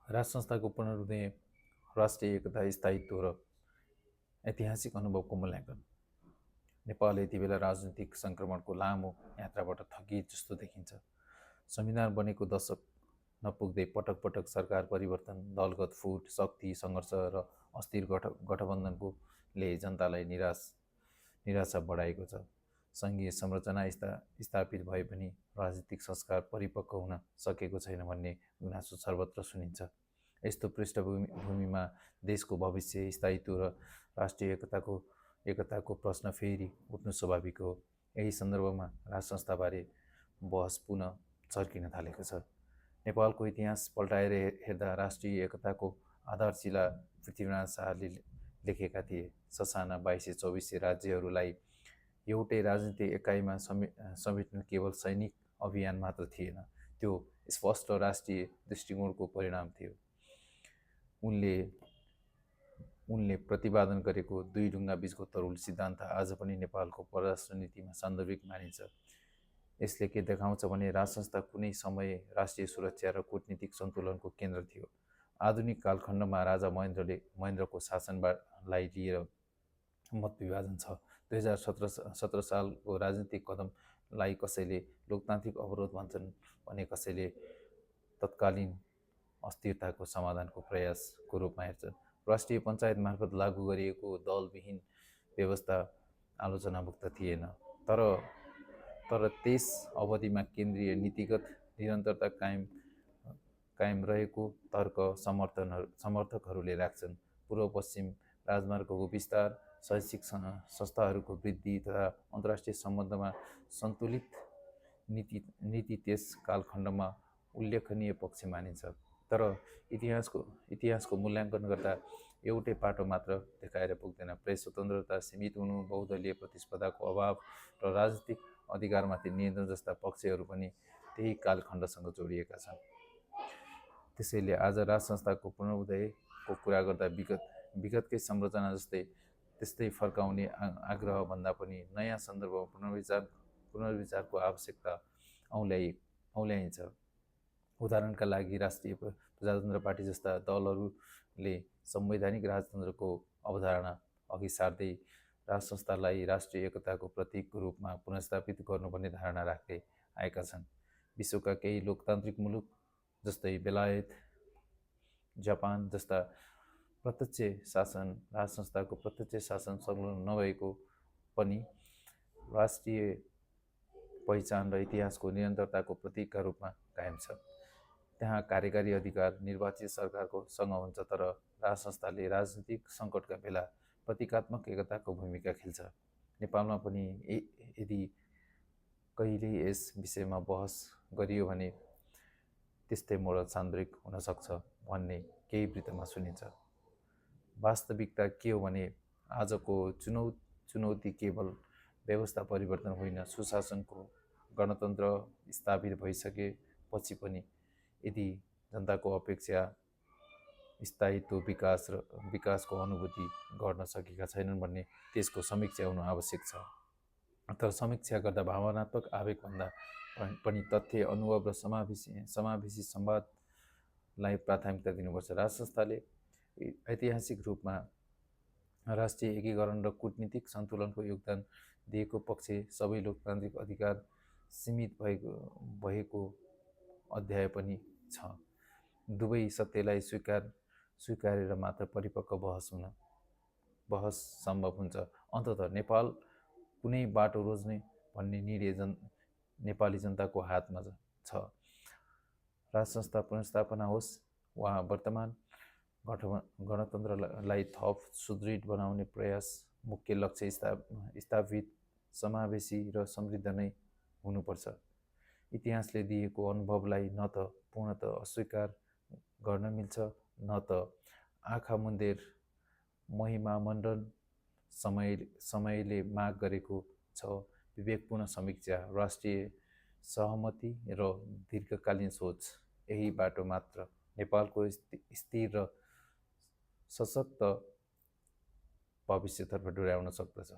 राष्ट्र संस्थाको पुनरुदय, राष्ट्रिय एकता, स्थायित्व र ऐतिहासिक अनुभवको मूल्याङ्कन। नेपाल यति बेला राजनीतिक सङ्क्रमणको लामो यात्राबाट थकित जस्तो देखिन्छ। संविधान बनेको दशक नपुग्दै पटक पटक सरकार परिवर्तन, दलगत फुट, शक्ति सङ्घर्ष र अस्थिर गठबन्धनले जनतालाई निराशा बढाएको छ। सङ्घीय संरचना स्थापित भए पनि राजनीतिक संस्कार परिपक्व हुन सकेको छैन भन्ने गुनासो सर्वत्र सुनिन्छ। यस्तो पृष्ठभूमिमा देशको भविष्य, स्थायित्व र राष्ट्रिय एकताको प्रश्न फेरि उठ्नु स्वाभाविक हो। यही सन्दर्भमा राष्ट्र संस्थाबारे बहस पुनः चर्किन थालेको छ। नेपालको इतिहास पल्टाएर हेर्दा राष्ट्रिय एकताको आधारशिला पृथ्वीनारायण शाहले लेखेका थिए। ससाना 2200-2400 राज्यहरूलाई एउटै राजनीतिक एकाइमा समेट्नु केवल सैनिक अभियान मात्र थिएन, त्यो स्पष्ट राष्ट्रिय दृष्टिकोणको परिणाम थियो। उनले प्रतिपादन गरेको दुई ढुङ्गा बीचको तरुल सिद्धान्त आज पनि नेपालको परराष्ट्र नीतिमा सान्दर्भिक मानिन्छ। यसले के देखाउँछ भने राष्ट्र संस्था कुनै समय राष्ट्रिय सुरक्षा र कूटनीतिक सन्तुलनको केन्द्र थियो। आधुनिक कालखण्डमा राजा महेन्द्रको शासनलाई लिएर मतविभाजन छ। 2017 सालको राजनीतिक कदमलाई कसैले लोकतान्त्रिक अवरोध भन्छन् भने कसैले तत्कालीन अस्थिरताको समाधानको प्रयासको रूपमा हेर्छन्। राष्ट्रिय पञ्चायत मार्फत लागू गरिएको दलविहीन व्यवस्था आलोचनामुक्त थिएन, तर त्यस अवधिमा केन्द्रीय नीतिगत निरन्तरता कायम रहेको तर्क समर्थकहरूले राख्छन्। पूर्व पश्चिम राजमार्गको विस्तार, शैक्षिक संस्थाहरूको वृद्धि तथा अन्तर्राष्ट्रिय सम्बन्धमा सन्तुलित नीति त्यस कालखण्डमा उल्लेखनीय पक्ष मानिन्छ। तर इतिहासको मूल्याङ्कन गर्दा एउटै पाटो मात्र देखाएर पुग्दैन। प्रेस स्वतन्त्रता सीमित हुनु, बहुदलीय प्रतिस्पर्धाको अभाव र राजनीतिक अधिकारमाथि नियन्त्रण जस्ता पक्षहरू पनि त्यही कालखण्डसँग जोडिएका छन्। त्यसैले आज राष्ट्र संस्थाको पुनरुदयको कुरा गर्दा विगतकै संरचना त्यस्तै फर्काउने आग्रह भन्दा पनि नयाँ सन्दर्भमा पुनर्विचारको आवश्यकता औल्याइन्छ। उदाहरणका लागि राष्ट्रिय प्रजातन्त्र पार्टी जस्ता दलहरूले संवैधानिक राजतन्त्रको अवधारणा अघि सार्दै राष्ट्र संस्थालाई राष्ट्रिय एकताको प्रतीकको रूपमा पुनर्स्थापित गर्नुपर्ने धारणा राख्दै आएका छन्। विश्वका केही लोकतान्त्रिक मुलुक जस्तै बेलायत, जापान जस्ता राष्ट्र संस्थाको प्रत्यक्ष शासन संलग्न नभएको पनि राष्ट्रिय पहिचान र इतिहासको निरन्तरताको प्रतीकका रूपमा कायम छ। त्यहाँ कार्यकारी अधिकार निर्वाचित सरकारको सँग हुन्छ, तर राष्ट्र संस्थाले राजनीतिक सङ्कटका बेला प्रतीकात्मक एकताको भूमिका खेल्छ। नेपालमा पनि यदि कहिल्यै यस विषयमा बहस गरियो भने त्यस्तै मोडल सान्दर्भिक हुन सक्छ भन्ने केही वृत्तमा सुनिन्छ। वास्तविकता के हो भने आजको चुनौती केवल व्यवस्था परिवर्तन होइन, सुशासनको गणतन्त्र स्थापित भइसकेपछि पनि यदि जनताको अपेक्षा स्थायित्व, विकासको अनुभूति गर्न सकेका छैनन् भने त्यसको समीक्षा हुनु आवश्यक छ। तर समीक्षा गर्दा भावनात्मक आवेगभन्दा पनि तथ्य, अनुभव र समावेशी संवादलाई प्राथमिकता दिनुपर्छ। राष्ट्र संस्थाले ऐतिहासिक रूपमा राष्ट्रिय एकीकरण र कूटनीतिक सन्तुलनको योगदान दिएको पक्ष सबै लोकतान्त्रिक अधिकार सीमित भएको अध्याय पनि छ। दुवै सत्यलाई स्वीकारेर मात्र परिपक्व बहस सम्भव हुन्छ। अन्ततः नेपाल कुनै बाटो रोज्ने भन्ने निर्णय नेपाली जनताको हातमा छ। राष्ट्र संस्था पुनर्स्थापना होस् वा वर्तमान गणतन्त्रलाई थप सुदृढ बनाउने प्रयास, मुख्य लक्ष्य स्थापित, समावेशी र समृद्ध नै हुनुपर्छ। इतिहासले दिएको अनुभवलाई न त पूर्णतः अस्वीकार गर्न मिल्छ, न त आँखा मुन्देर महिमामण्डन। समयले माग गरेको छ विवेकपूर्ण समीक्षा, राष्ट्रिय सहमति र दीर्घकालीन सोच। यही बाटो मात्र नेपालको स्थिर र सशक्त भविष्यतर्फ डोर्याउन सक्दछ।